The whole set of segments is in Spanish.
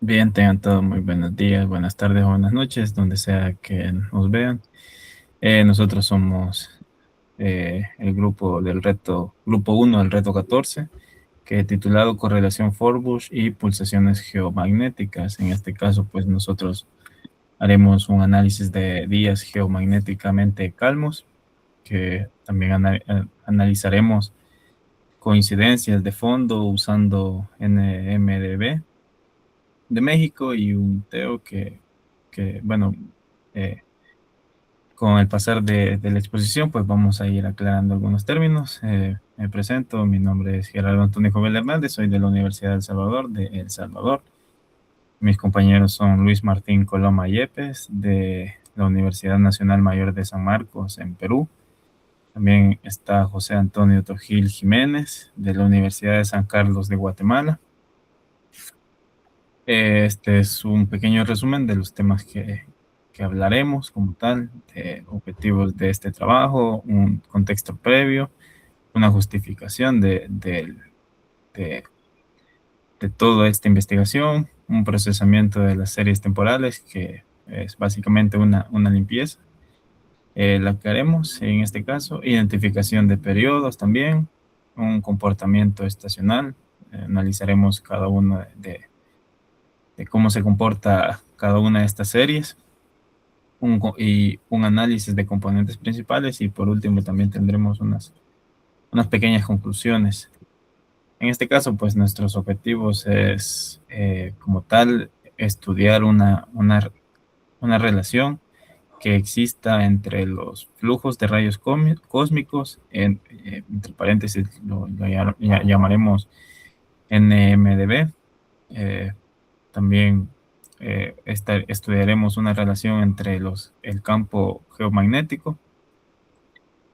Bien, tengan todos muy buenos días, buenas tardes o buenas noches, donde sea que nos vean. Nosotros somos el grupo 1 del reto 14, que es titulado Correlación Forbush y pulsaciones geomagnéticas. En este caso, pues nosotros haremos un análisis de días geomagnéticamente calmos, que también analizaremos coincidencias de fondo usando NMDB de México y un Teo bueno, eh, con el pasar de la exposición, pues vamos a ir aclarando algunos términos. Me presento, mi nombre es Gerardo Antonio Jovel Hernández, soy de la Universidad de El Salvador, de El Salvador. Mis compañeros son Luis Martín Coloma Yepes, de la Universidad Nacional Mayor de San Marcos, en Perú. También está José Antonio Tojil Jiménez, de la Universidad de San Carlos de Guatemala. Este es un pequeño resumen de los temas que hablaremos como tal, de objetivos de este trabajo, un contexto previo, una justificación de, de toda esta investigación, un procesamiento de las series temporales, que es básicamente una limpieza, la que haremos en este caso, identificación de periodos también, un comportamiento estacional, analizaremos cada uno de cómo se comporta cada una de estas series, y un análisis de componentes principales, y por último también tendremos unas pequeñas conclusiones. En este caso, pues nuestros objetivos es, como tal, estudiar una relación que exista entre los flujos de rayos cósmicos, entre paréntesis llamaremos NMDB. También estudiaremos una relación entre el campo geomagnético,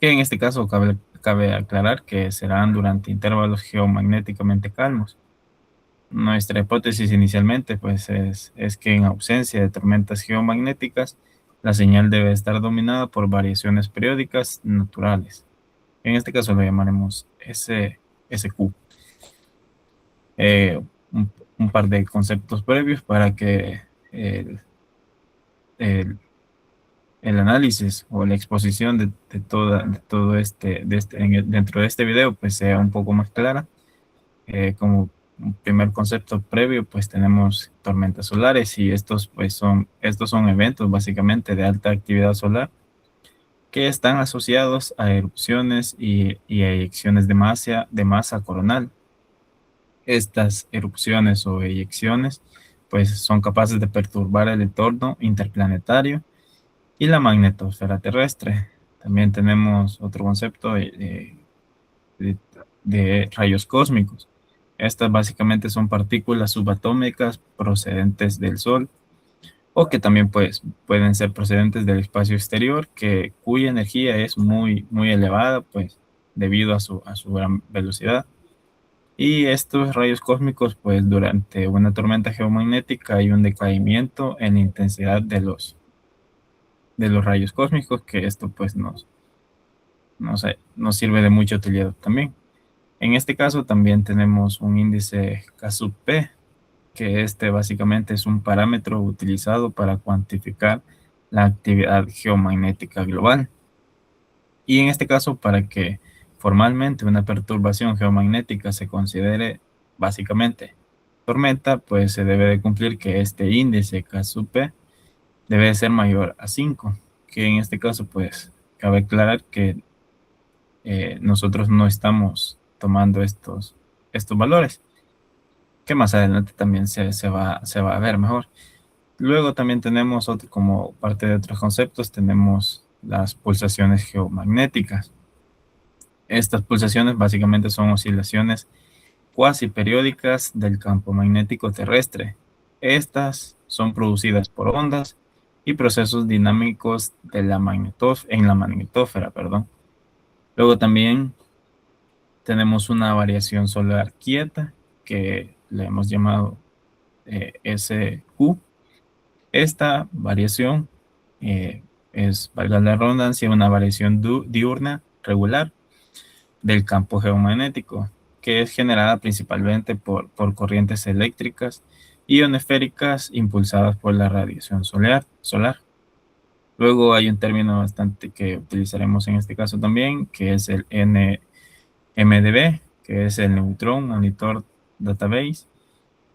que en este caso cabe aclarar que serán durante intervalos geomagnéticamente calmos. Nuestra hipótesis inicialmente pues es que en ausencia de tormentas geomagnéticas, la señal debe estar dominada por variaciones periódicas naturales. En este caso lo llamaremos SQ. Eh, un par de conceptos previos para que el, el, el análisis o la exposición de todo dentro de este video pues sea un poco más clara. Como un primer concepto previo, pues tenemos tormentas solares, y estos son eventos básicamente de alta actividad solar que están asociados a erupciones y a eyecciones de masa coronal. Estas erupciones o eyecciones pues son capaces de perturbar el entorno interplanetario y la magnetosfera terrestre. También tenemos otro concepto de, de rayos cósmicos. Estas básicamente son partículas subatómicas procedentes del Sol, o que también pues, pueden ser procedentes del espacio exterior, cuya energía es muy elevada, pues debido a su gran velocidad. Y estos rayos cósmicos, pues durante una tormenta geomagnética hay un decaimiento en la intensidad de los rayos cósmicos, que esto pues nos sirve de mucha utilidad también. En este caso también tenemos un índice K sub P, que este básicamente es un parámetro utilizado para cuantificar la actividad geomagnética global. Y en este caso, para que formalmente una perturbación geomagnética se considere básicamente tormenta, pues se debe de cumplir que este índice K sub P debe ser mayor a 5, que en este caso pues cabe aclarar que nosotros no estamos tomando estos valores, que más adelante también se va a ver mejor. Luego también tenemos, como parte de otros conceptos, tenemos las pulsaciones geomagnéticas. Estas pulsaciones básicamente son oscilaciones cuasi periódicas del campo magnético terrestre. Estas son producidas por ondas y procesos dinámicos en la magnetósfera, perdón. Luego también tenemos una variación solar quieta, que le hemos llamado SQ. Esta variación valga la redundancia, una variación diurna regular del campo geomagnético, que es generada principalmente por corrientes eléctricas ionosféricas impulsadas por la radiación solar. Luego hay un término bastante que utilizaremos en este caso también, que es el NMDB, que es el Neutron Monitor Database.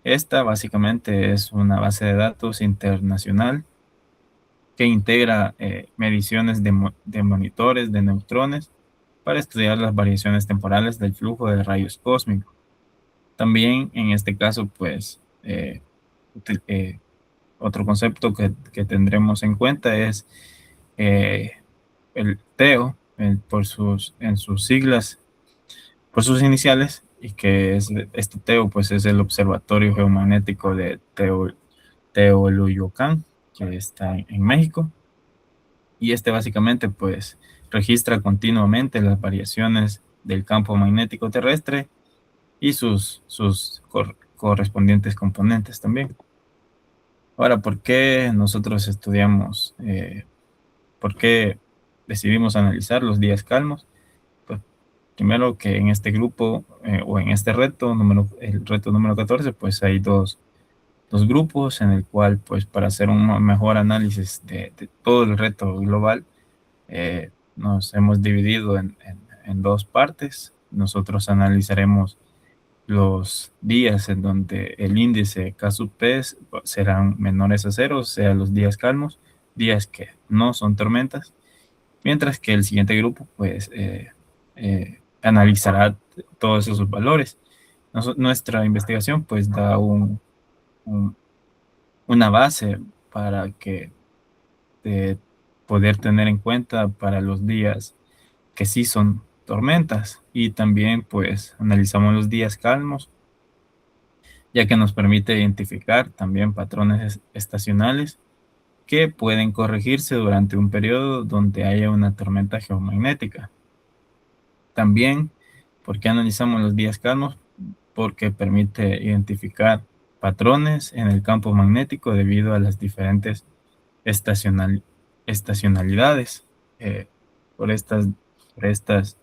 Esta básicamente es una base de datos internacional que integra mediciones de monitores de neutrones para estudiar las variaciones temporales del flujo de rayos cósmicos. También en este caso, pues, otro concepto que tendremos en cuenta es eh, el TEO, en sus siglas, por sus iniciales, y que es este TEO, pues es el Observatorio Geomagnético de Teoloyucan, que está en México. Y este básicamente, pues, registra continuamente las variaciones del campo magnético terrestre y sus correspondientes componentes también. Ahora, ¿por qué nosotros estudiamos, por qué decidimos analizar los días calmos? Pues primero que en este grupo o en este reto, el reto número 14, pues hay dos grupos en el cual, pues para hacer un mejor análisis de todo el reto global, nos hemos dividido en dos partes. Nosotros analizaremos los días en donde el índice K sub P serán menores a cero, o sea, los días calmos, días que no son tormentas, mientras que el siguiente grupo, pues, analizará todos esos valores. Nuestra investigación, pues, da un- una base para que poder tener en cuenta para los días que sí son tormentas, y también, pues, analizamos los días calmos, ya que nos permite identificar también patrones estacionales que pueden corregirse durante un periodo donde haya una tormenta geomagnética. También, ¿por qué analizamos los días calmos? Porque permite identificar patrones en el campo magnético debido a las diferentes estacional, estacionalidades. Eh, por estas, por estas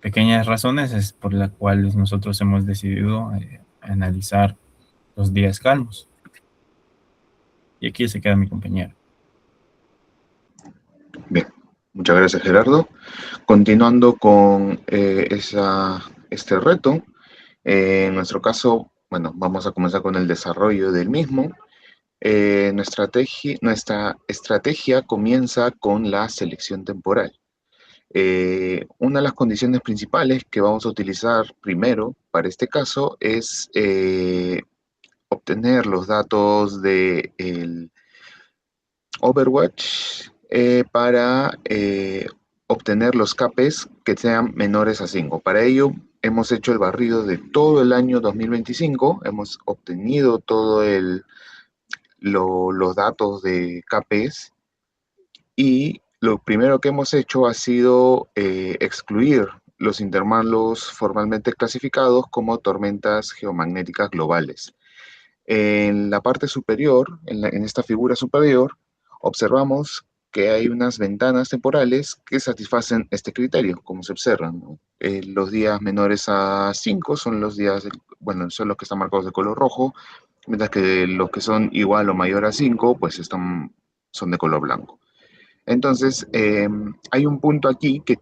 pequeñas razones es por las cuales nosotros hemos decidido analizar los días calmos. Y aquí se queda mi compañero. Bien, muchas gracias, Gerardo. Continuando con este reto, en nuestro caso, bueno, vamos a comenzar con el desarrollo del mismo. Nuestra estrategia comienza con la selección temporal. Una de las condiciones principales que vamos a utilizar primero para este caso es obtener los datos del Overwatch para obtener los CAPES que sean menores a 5. Para ello, hemos hecho el barrido de todo el año 2025, hemos obtenido los datos de CAPES, y lo primero que hemos hecho ha sido excluir los intervalos formalmente clasificados como tormentas geomagnéticas globales. En la parte superior, en esta figura superior, observamos que hay unas ventanas temporales que satisfacen este criterio, como se observan, ¿no? Los días menores a 5 son los días, bueno, son los que están marcados de color rojo, mientras que los que son igual o mayor a 5, pues son de color blanco. Entonces, hay un punto aquí que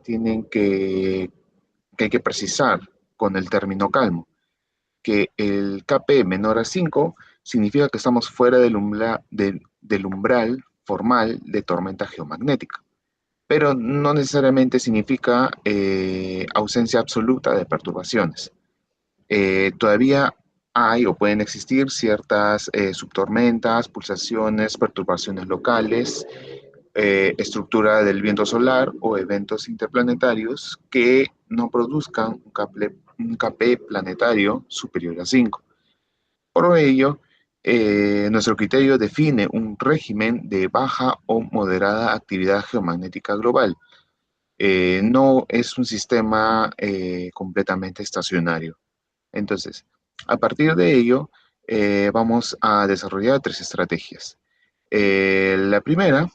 hay que precisar con el término calmo, que el KP menor a 5 significa que estamos fuera del umbral formal de tormenta geomagnética, pero no necesariamente significa ausencia absoluta de perturbaciones. Todavía hay o pueden existir ciertas subtormentas, pulsaciones, perturbaciones locales, estructura del viento solar o eventos interplanetarios que no produzcan un KP planetario superior a 5. Por ello, nuestro criterio define un régimen de baja o moderada actividad geomagnética global. No es un sistema completamente estacionario. Entonces, a partir de ello, vamos a desarrollar tres estrategias. La primera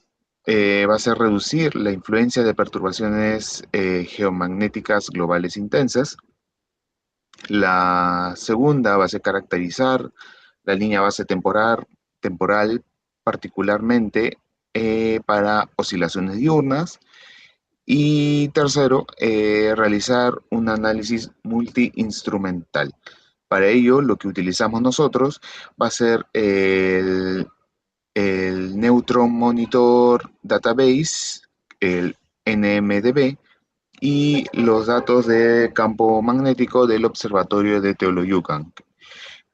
va a ser reducir la influencia de perturbaciones geomagnéticas globales intensas. La segunda va a ser caracterizar la línea base temporal particularmente para oscilaciones diurnas. Y tercero, realizar un análisis multiinstrumental. Para ello, lo que utilizamos nosotros va a ser el Neutron Monitor Database, el NMDB, y los datos de campo magnético del Observatorio de Teoloyucan,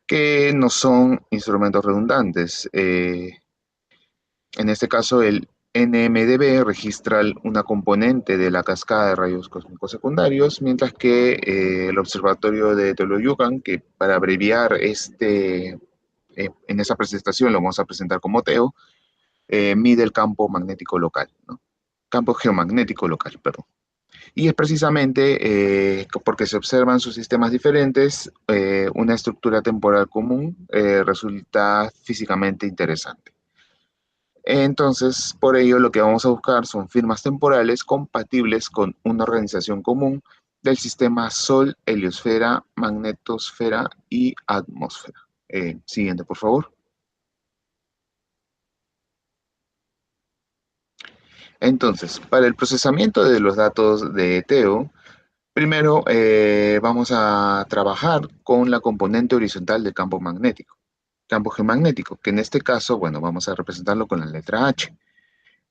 que no son instrumentos redundantes. En este caso, el NMDB registra una componente de la cascada de rayos cósmicos secundarios, mientras que el Observatorio de Teoloyucan, que para abreviar en esa presentación lo vamos a presentar como TEO, mide el campo magnético local, ¿no? Campo geomagnético local, perdón. Y es precisamente porque se observan sus sistemas diferentes, una estructura temporal común resulta físicamente interesante. Entonces, por ello, lo que vamos a buscar son firmas temporales compatibles con una organización común del sistema Sol, heliosfera, magnetosfera y atmósfera. Siguiente, por favor. Entonces, para el procesamiento de los datos de TEO, primero vamos a trabajar con la componente horizontal del campo magnético, campo geomagnético, que en este caso, bueno, vamos a representarlo con la letra H.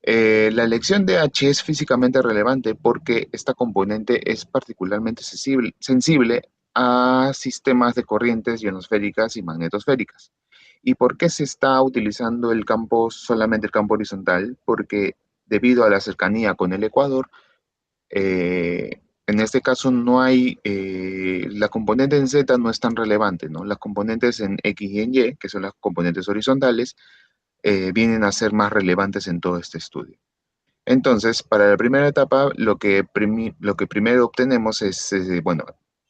La elección de H es físicamente relevante porque esta componente es particularmente sensible a sistemas de corrientes ionosféricas y magnetosféricas. ¿Y por qué se está utilizando solamente el campo horizontal? Porque debido a la cercanía con el ecuador, en este caso no hay, la componente en Z no es tan relevante, ¿no? Las componentes en X y en Y, que son las componentes horizontales, vienen a ser más relevantes en todo este estudio. Entonces, para la primera etapa, lo que primero obtenemos es, bueno,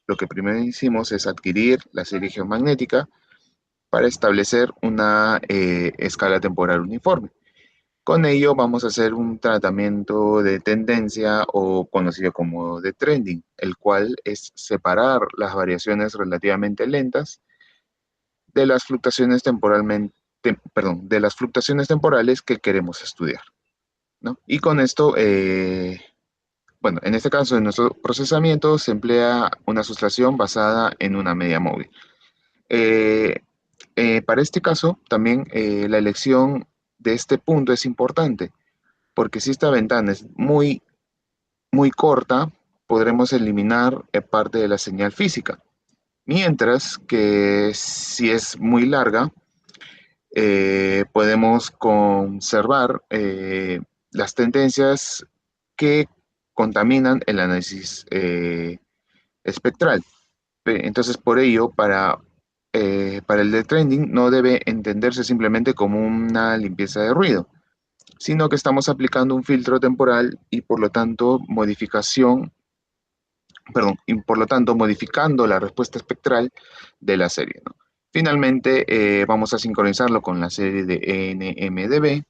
lo que primero hicimos es adquirir la serie geomagnética para establecer una escala temporal uniforme. Con ello vamos a hacer un tratamiento de tendencia o conocido como de trending, el cual es separar las variaciones relativamente lentas de las fluctuaciones de las fluctuaciones temporales que queremos estudiar, ¿no? Y con esto, bueno, en este caso, en nuestro procesamiento se emplea una sustracción basada en una media móvil. Eh, para este caso, también la elección de este punto es importante, porque si esta ventana es muy corta, podremos eliminar parte de la señal física. Mientras que si es muy larga, podemos conservar las tendencias que contaminan el análisis espectral. Entonces, por ello, para el de trending no debe entenderse simplemente como una limpieza de ruido, sino que estamos aplicando un filtro temporal y por lo tanto modificando la respuesta espectral de la serie, ¿no? Finalmente, vamos a sincronizarlo con la serie de NMDB,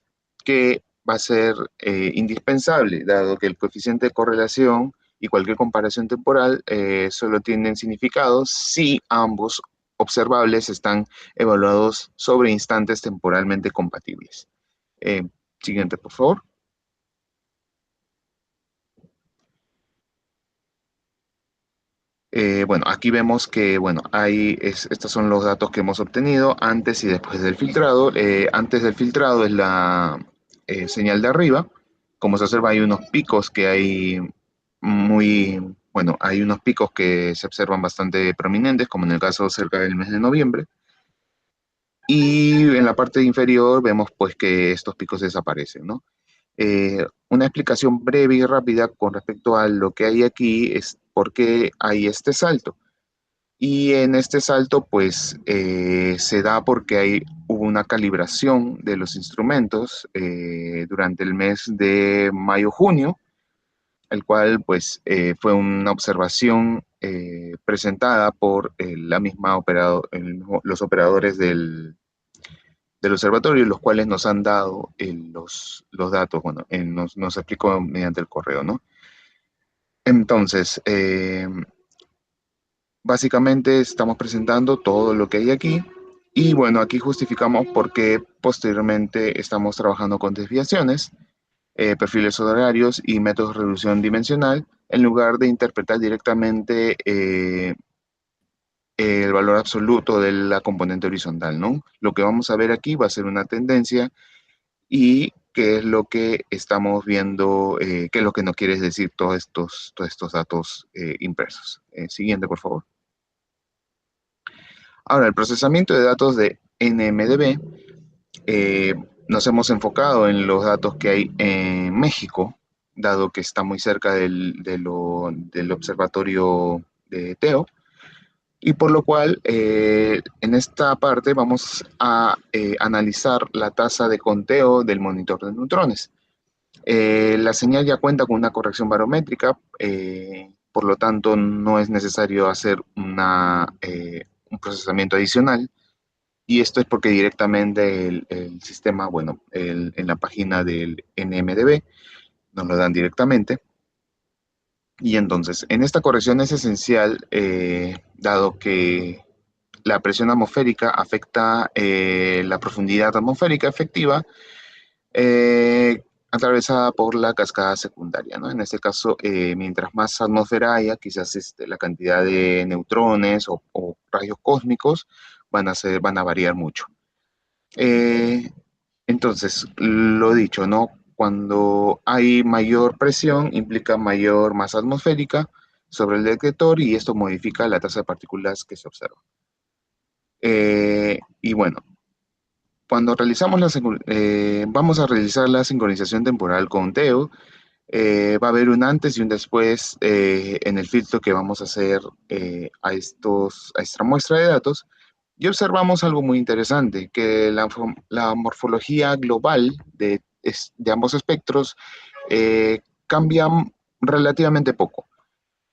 que va a ser indispensable, dado que el coeficiente de correlación y cualquier comparación temporal solo tienen significado si ambos observables están evaluados sobre instantes temporalmente compatibles. Siguiente, por favor. Bueno, aquí vemos que, bueno, estos son los datos que hemos obtenido antes y después del filtrado. Antes del filtrado es la señal de arriba. Como se observa, hay unos picos que hay bueno, hay unos picos que se observan bastante prominentes, como en el caso cerca del mes de noviembre. Y en la parte inferior vemos pues que estos picos desaparecen, ¿no? Una explicación breve y rápida con respecto a lo que hay aquí es por qué hay este salto. Y en este salto, pues, se da porque hubo una calibración de los instrumentos durante el mes de mayo-junio, el cual, pues, fue una observación presentada por los operadores del observatorio, los cuales nos han dado los datos, bueno, nos explicó mediante el correo, ¿no? Entonces, básicamente estamos presentando todo lo que hay aquí Y bueno, aquí justificamos por qué posteriormente estamos trabajando con desviaciones, perfiles horarios y métodos de reducción dimensional, en lugar de interpretar directamente el valor absoluto de la componente horizontal, ¿no? Lo que vamos a ver aquí va a ser una tendencia y qué es lo que estamos viendo, qué es lo que nos quiere decir todos estos datos impresos. Siguiente, por favor. Ahora, el procesamiento de datos de NMDB, eh, nos hemos enfocado en los datos que hay en México, dado que está muy cerca del observatorio de TEO, y por lo cual en esta parte vamos a analizar la tasa de conteo del monitor de neutrones. La señal ya cuenta con una corrección barométrica, por lo tanto no es necesario hacer un procesamiento adicional, y esto es porque directamente el sistema, bueno, en la página del NMDB nos lo dan directamente. Y entonces, en esta corrección es esencial, dado que la presión atmosférica afecta la profundidad atmosférica efectiva, atravesada por la cascada secundaria, ¿no? En este caso, mientras más atmósfera haya, quizás la cantidad de neutrones o rayos cósmicos van a variar mucho. Eh, entonces, lo dicho, ¿no? Cuando hay mayor presión, implica mayor masa atmosférica sobre el detector y esto modifica la tasa de partículas que se observa. Y bueno, cuando vamos a realizar la sincronización temporal con Teo, va a haber un antes y un después en el filtro que vamos a hacer a esta muestra de datos. Y observamos algo muy interesante, que la morfología global de ambos espectros cambia relativamente poco.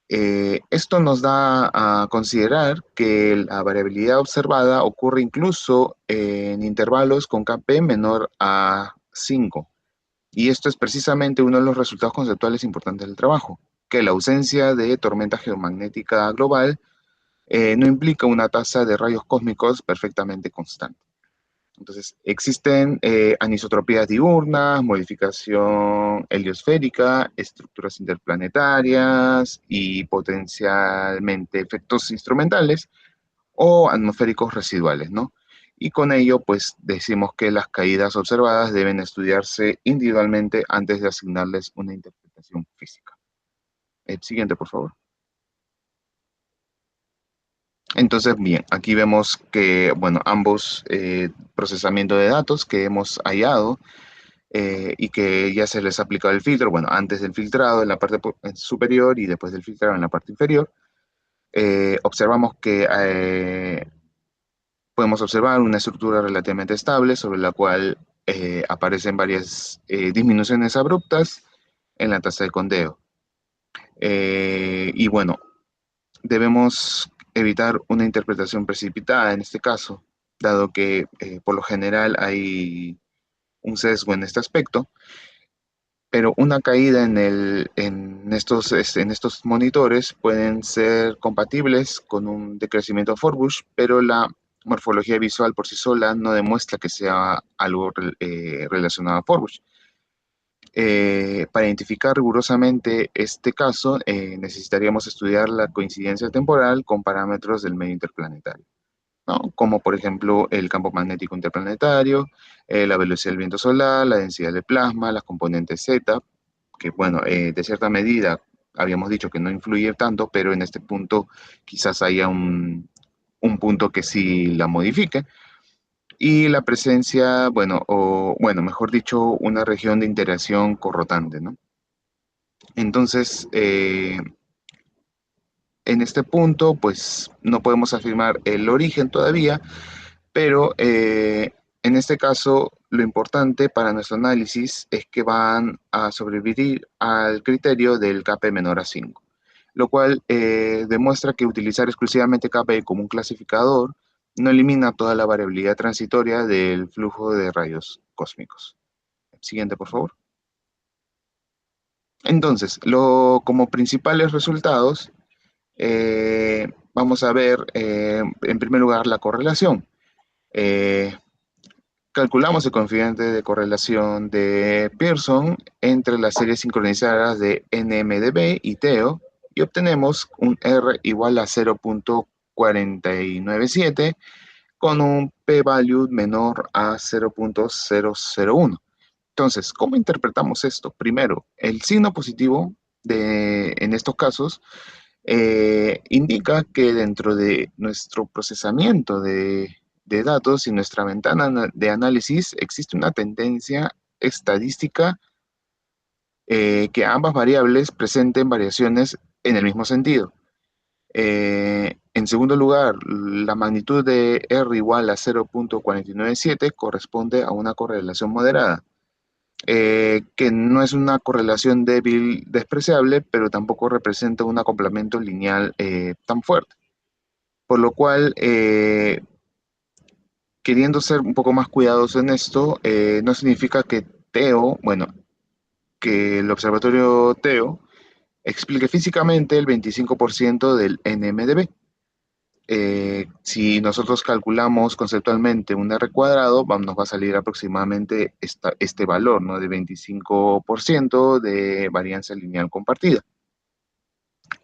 Esto nos da a considerar que la variabilidad observada ocurre incluso en intervalos con Kp menor a 5. Y esto es precisamente uno de los resultados conceptuales importantes del trabajo, que la ausencia de tormenta geomagnética global no implica una tasa de rayos cósmicos perfectamente constante. Entonces, existen anisotropías diurnas, modificación heliosférica, estructuras interplanetarias y potencialmente efectos instrumentales o atmosféricos residuales, ¿no? Y con ello, pues decimos que las caídas observadas deben estudiarse individualmente antes de asignarles una interpretación física. El siguiente, por favor. Entonces, bien, aquí vemos que, bueno, ambos procesamientos de datos que hemos hallado y que ya se les ha aplicado el filtro, bueno, antes del filtrado en la parte superior y después del filtrado en la parte inferior, observamos que podemos observar una estructura relativamente estable sobre la cual aparecen varias disminuciones abruptas en la tasa de condeo. Y bueno, debemos evitar una interpretación precipitada en este caso, dado que por lo general hay un sesgo en este aspecto, pero una caída en estos monitores pueden ser compatibles con un decrecimiento Forbush, pero la morfología visual por sí sola no demuestra que sea algo relacionado a Forbush. Para identificar rigurosamente este caso, necesitaríamos estudiar la coincidencia temporal con parámetros del medio interplanetario, ¿no? Como por ejemplo el campo magnético interplanetario, la velocidad del viento solar, la densidad de plasma, las componentes Z, que bueno, de cierta medida habíamos dicho que no influye tanto, pero en este punto quizás haya un punto que sí la modifique. Y la presencia, bueno, o bueno, mejor dicho, una región de interacción corrotante, ¿no? Entonces, en este punto, pues no podemos afirmar el origen todavía, pero en este caso, lo importante para nuestro análisis es que van a sobrevivir al criterio del Kp menor a 5, lo cual demuestra que utilizar exclusivamente Kp como un clasificador no elimina toda la variabilidad transitoria del flujo de rayos cósmicos. Siguiente, por favor. Entonces, como principales resultados, vamos a ver en primer lugar la correlación. Eh, Calculamos el coeficiente de correlación de Pearson entre las series sincronizadas de NMDB y TEO y obtenemos un R igual a 0.497 con un p-value menor a 0.001. Entonces, ¿cómo interpretamos esto? Primero, el signo positivo en estos casos indica que dentro de nuestro procesamiento de datos y nuestra ventana de análisis existe una tendencia estadística que ambas variables presenten variaciones en el mismo sentido. En segundo lugar, la magnitud de R igual a 0.497 corresponde a una correlación moderada, que no es una correlación débil despreciable, pero tampoco representa un acoplamiento lineal tan fuerte. Por lo cual, queriendo ser un poco más cuidadoso en esto, no significa que TEO, bueno, que el observatorio TEO explique físicamente el 25% del NMDB. Si nosotros calculamos conceptualmente un R cuadrado, nos va a salir aproximadamente este valor, ¿no? De 25% de varianza lineal compartida.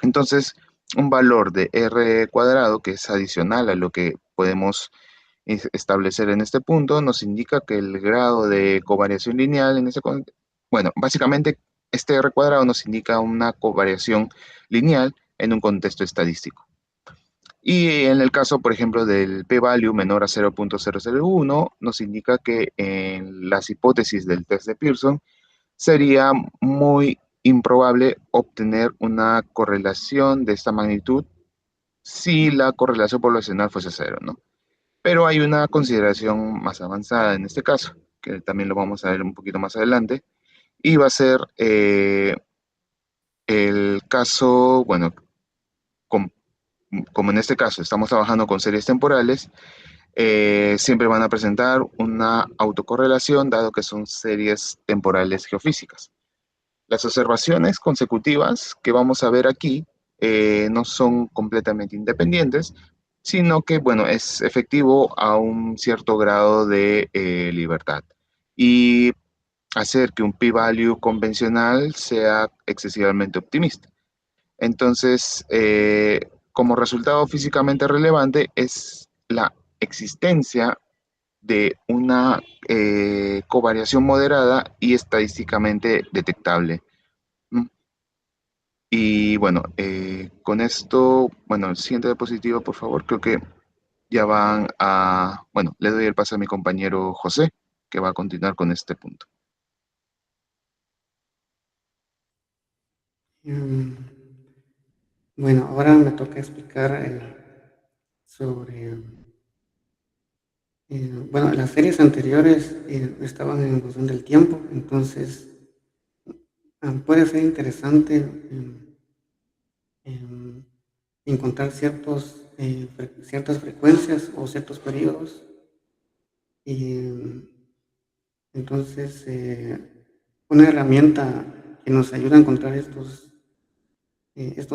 Entonces, un valor de R cuadrado que es adicional a lo que podemos establecer en este punto nos indica que el grado de covariación lineal bueno, básicamente este R cuadrado nos indica una covariación lineal en un contexto estadístico. Y en el caso, por ejemplo, del p-value menor a 0.001, nos indica que en las hipótesis del test de Pearson sería muy improbable obtener una correlación de esta magnitud si la correlación poblacional fuese cero, ¿no? Pero hay una consideración más avanzada en este caso, que también lo vamos a ver un poquito más adelante, y va a ser el caso, bueno, com- como en este caso estamos trabajando con series temporales, siempre van a presentar una autocorrelación, dado que son series temporales geofísicas. Las observaciones consecutivas que vamos a ver aquí no son completamente independientes, sino que, bueno, es efectivo a un cierto grado de libertad. Y hacer que un p-value convencional sea excesivamente optimista. Entonces, como resultado físicamente relevante es la existencia de una covariación moderada y estadísticamente detectable. ¿Mm? Y bueno, con esto, bueno, el siguiente diapositiva, por favor, creo que ya van a, bueno, le doy el paso a mi compañero José, que va a continuar con este punto. Em, Bueno, ahora me toca explicar sobre, bueno, las series anteriores estaban en función del tiempo, entonces puede ser interesante em, encontrar ciertas frecuencias o ciertos periodos. Y entonces, una herramienta que nos ayuda a encontrar estos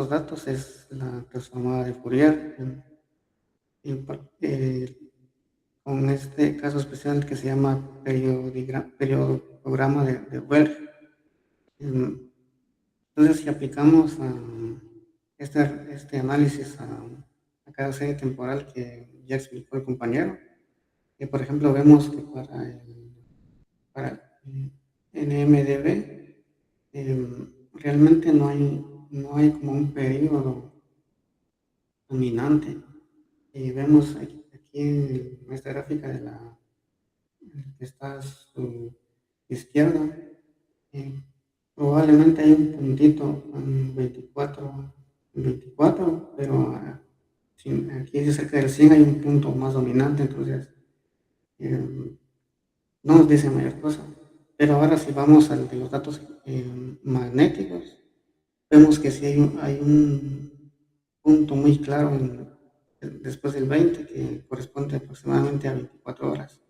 datos es la transformada de Fourier. Eh, con este caso especial que se llama periodograma de Welch. Entonces, si aplicamos este análisis a cada serie temporal que ya explicó el compañero, que por ejemplo vemos que para NMDB realmente no hay como un periodo dominante. Y vemos aquí en esta gráfica que está a su izquierda, eh, probablemente hay un puntito en 24, pero aquí cerca del 100 hay un punto más dominante, entonces eh, no nos dice mayor cosa. Pero ahora si vamos al de los datos magnéticos, vemos que sí hay un punto muy claro después del 20 que corresponde aproximadamente a 24 horas.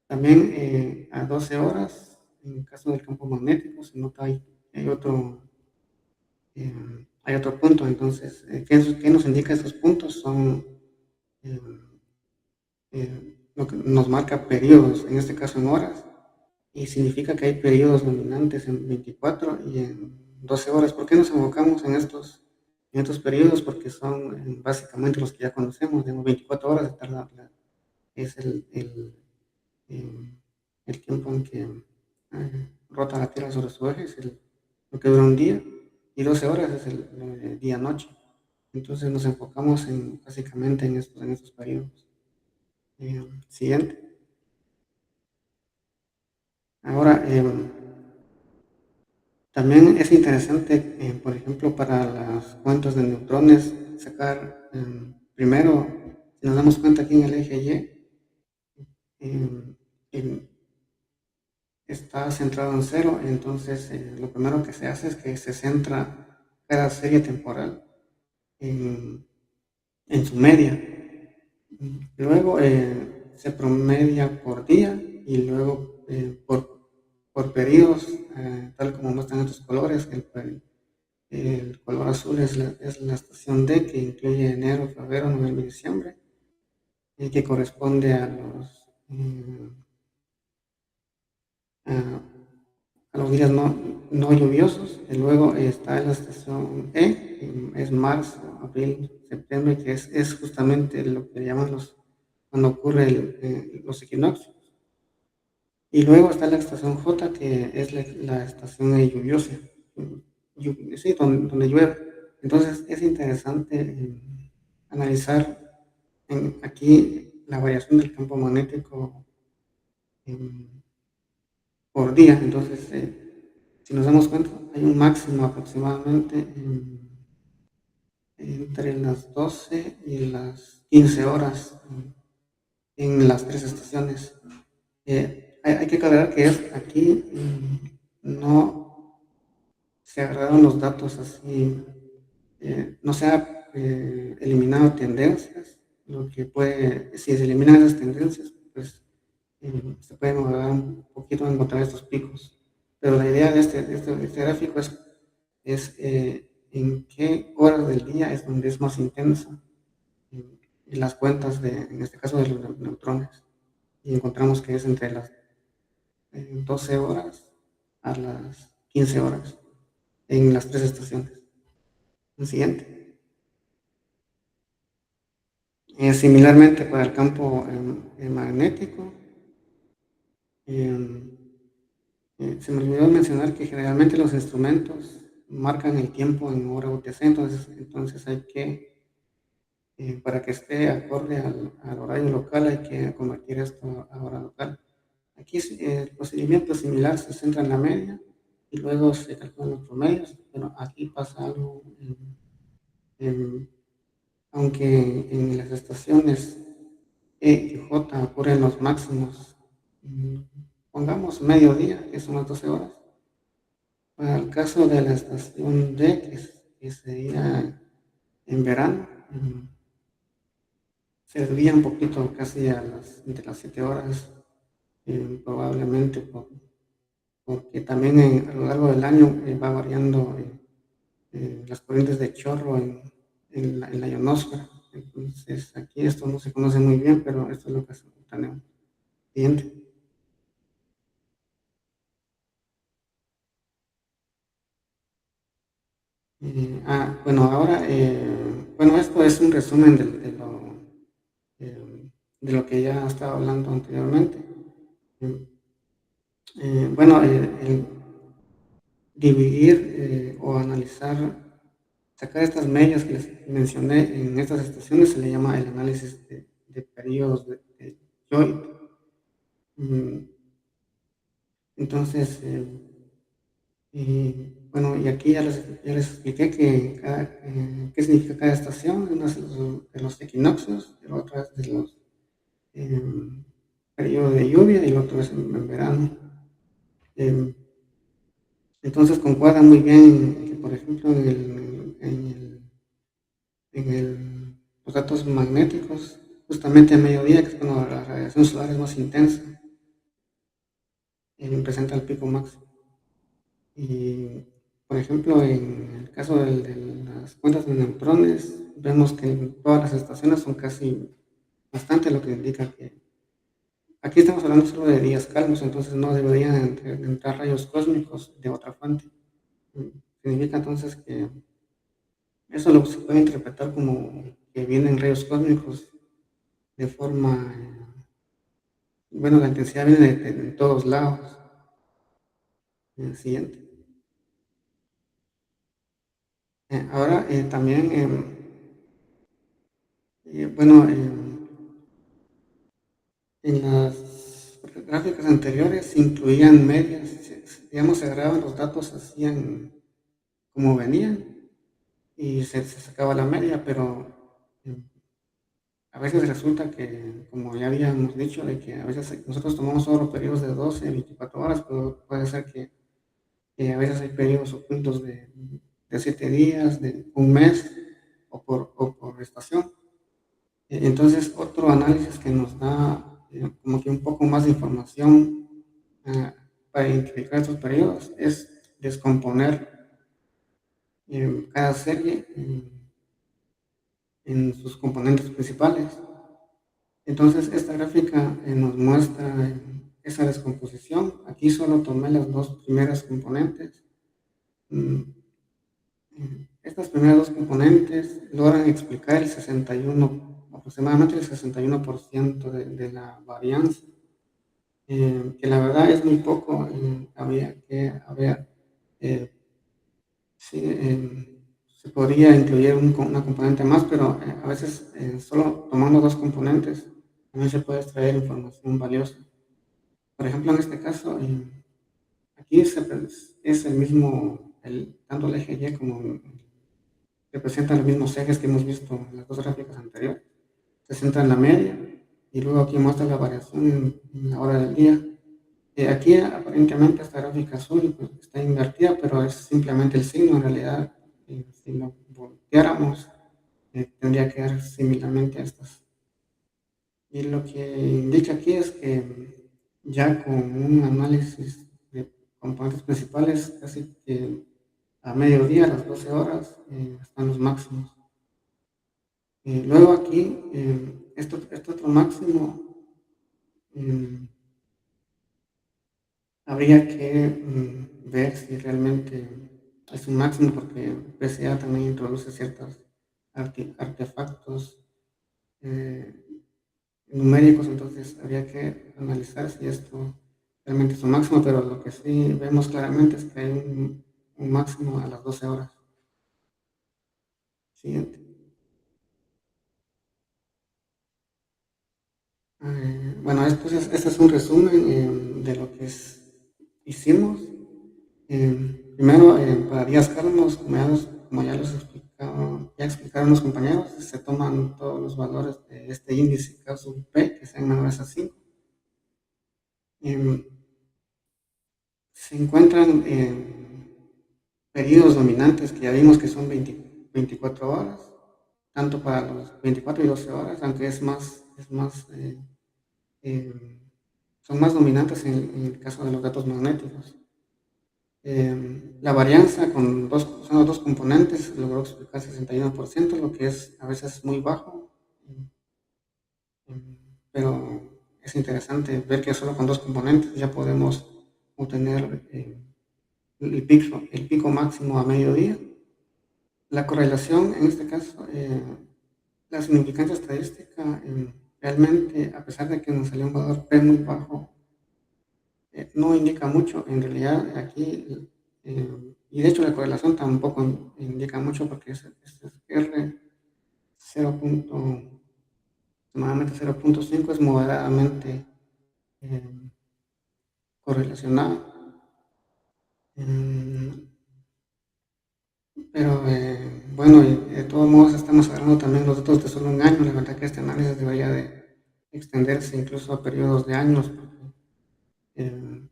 También a 12 horas, en el caso del campo magnético, se nota hay otro, hay otro punto. Entonces, ¿qué nos indica esos puntos? Son eh, lo que nos marca periodos, en este caso en horas, y significa que hay periodos dominantes en 24 y en 12 horas. ¿Por qué nos enfocamos en estos periodos? Porque son básicamente los que ya conocemos, de 24 horas es eh, el tiempo en que rota la Tierra sobre su eje, lo que dura un día, y 12 horas es el día-noche. Entonces nos enfocamos básicamente en estos periodos. Siguiente. Ahora, también es interesante, por ejemplo, para las cuentas de neutrones, sacar primero, si nos damos cuenta aquí en el eje Y, em, está centrado en cero, entonces lo primero que se hace es que se centra cada serie temporal en, en su media. Luego se promedia por día y luego por periodos, tal como muestran estos colores. El color azul es la estación D, que incluye enero, febrero, noviembre y diciembre, y que corresponde a, a los días no lluviosos. Y luego está la estación E, es marzo, abril, septiembre, que es justamente lo que llaman cuando ocurre los equinoccios. Y luego está la estación J, que es la estación lluviosa, sí, donde llueve. Entonces es interesante analizar aquí la variación del campo magnético por día. Entonces, si nos damos cuenta, hay un máximo aproximadamente entre las 12 y las 15 horas en las tres estaciones. Hay que aclarar que aquí no se agarraron los datos así, no se ha eliminado tendencias, lo que puede, si se eliminan esas tendencias, pues se puede mejorar un poquito encontrar estos picos. Pero la idea de este gráfico es en qué horas del día es donde es más intensa y las cuentas en este caso de los neutrones. Y encontramos que es entre las 12 horas a las 15 horas en las tres estaciones. El siguiente. Similarmente para el campo magnético, se me olvidó mencionar que generalmente los instrumentos marcan el tiempo en hora UTC, entonces hay que, para que esté acorde al horario local, hay que convertir esto a hora local. Aquí el procedimiento similar, se centra en la media y luego se calculan los promedios, pero aquí pasa algo, aunque en las estaciones E y J ocurren los máximos, pongamos mediodía, que son las 12 horas. Para el caso de la estación D, que sería en verano, se desvía un poquito casi entre las 7 horas, probablemente porque también a lo largo del año va variando las corrientes de chorro en la ionosfera. Entonces aquí esto no se conoce muy bien, pero esto es lo que tenemos. Siguiente. Bueno, ahora, bueno, esto es un resumen de lo que ya estaba hablando anteriormente. Bueno, el dividir o analizar, sacar estas medias que les mencioné en estas estaciones se le llama el análisis de periodos de Lloyd. Entonces, bueno, y aquí ya les expliqué qué significa cada estación. Una es de los equinoccios, la otra es de los periodos de lluvia y el otro es en verano. Entonces concuerda muy bien que, por ejemplo, los datos magnéticos, justamente a mediodía, que es cuando la radiación solar es más intensa, presenta el pico máximo. Y, por ejemplo, en el caso de las cuentas de neutrones, vemos que en todas las estaciones son casi bastante, lo que indica que aquí estamos hablando solo de días calmos, entonces no deberían entrar rayos cósmicos de otra fuente. Significa entonces que eso lo se puede interpretar como que vienen rayos cósmicos de forma, bueno, la intensidad viene de todos lados. Siguiente. Ahora también, bueno, en las gráficas anteriores se incluían medias, digamos, se agarraban los datos, hacían como venían y se sacaba la media, pero eh, a veces resulta que, como ya habíamos dicho, de que a veces nosotros tomamos solo periodos de 12, 24 horas, pero puede ser que a veces hay periodos ocultos de 7 días, de un mes o por estación. Entonces, otro análisis que nos da como que un poco más de información eh, para identificar estos periodos es descomponer cada serie en sus componentes principales. Entonces, esta gráfica nos muestra esa descomposición. Aquí solo tomé las dos primeras componentes. Mm, Estas primeras dos componentes logran explicar el 61, aproximadamente el 61% de la varianza, que la verdad es muy poco. Había que haber, eh, sí, se podría incluir una componente más, pero a veces solo tomando dos componentes también se puede extraer información valiosa. Por ejemplo, en este caso, aquí es el mismo, tanto el eje Y como representan los mismos ejes que hemos visto en las dos gráficas anteriores. Se centra en la media y luego aquí muestra la variación en la hora del día. Aquí aparentemente esta gráfica azul pues, está invertida, pero es simplemente el signo. En realidad, si lo volteáramos, tendría que dar similarmente a estas. Y lo que indica aquí es que ya con un análisis de componentes principales, casi que a mediodía, a las 12 horas, están los máximos. Luego aquí, este otro máximo, habría que ver si realmente es un máximo, porque PCA también introduce ciertos artefactos eh, numéricos, entonces habría que analizar si esto realmente es un máximo, pero lo que sí vemos claramente es que hay un máximo a las 12 horas. Siguiente. Bueno, este es un resumen de lo que hicimos. Primero, para días calmos, como ya los ya explicaron los compañeros, se toman todos los valores de este índice K sub P, que sean menores a 5. Se encuentran periodos dominantes que ya vimos que son 24 horas, tanto para los 24 y 12 horas, aunque eh, son más dominantes en el caso de los datos magnéticos. La varianza usando dos componentes logró explicar 61%, lo que es a veces muy bajo, pero es interesante ver que solo con dos componentes ya podemos obtener el pico máximo a mediodía. La correlación, en este caso, la significancia estadística, realmente, a pesar de que nos salió un valor P muy bajo, no indica mucho. En realidad, aquí, y de hecho la correlación tampoco indica mucho, porque es R 0. Aproximadamente 0.5 es moderadamente eh, correlacionado. Pero bueno, y de todos modos estamos hablando también los datos de solo un año. La verdad que este análisis debería de extenderse incluso a periodos de años, porque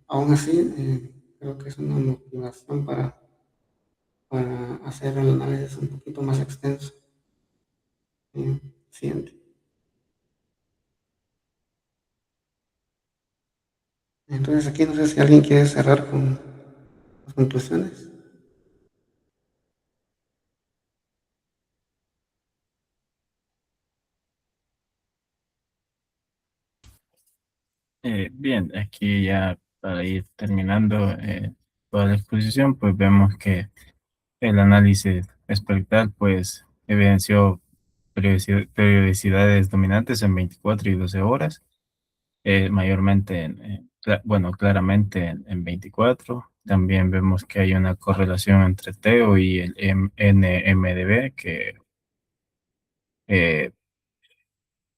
aún así creo que es una motivación para hacer el análisis un poquito más extenso. Siguiente. Entonces aquí no sé si alguien quiere cerrar con las conclusiones. Bien, aquí ya para ir terminando toda la exposición, pues vemos que el análisis espectral pues evidenció periodicidades dominantes en 24 y 12 horas, mayormente bueno, claramente en 24. También vemos que hay una correlación entre TEO y el NMDB, eh,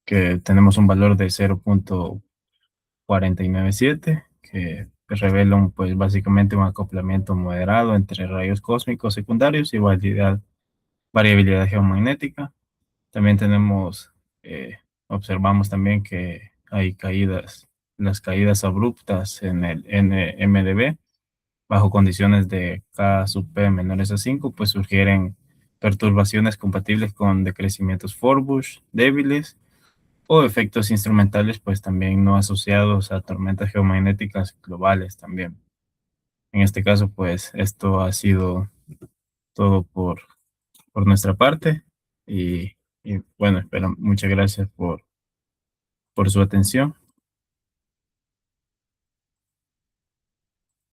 que tenemos un valor de 0,497, que revela pues básicamente un acoplamiento moderado entre rayos cósmicos secundarios y variabilidad geomagnética. También observamos también que hay las caídas abruptas en el NMDB bajo condiciones de K sub P menores a 5, pues sugieren perturbaciones compatibles con decrecimientos Forbush débiles o efectos instrumentales, pues también no asociados a tormentas geomagnéticas globales también. En este caso, pues esto ha sido todo por nuestra parte y, y bueno, espero, muchas gracias por su atención.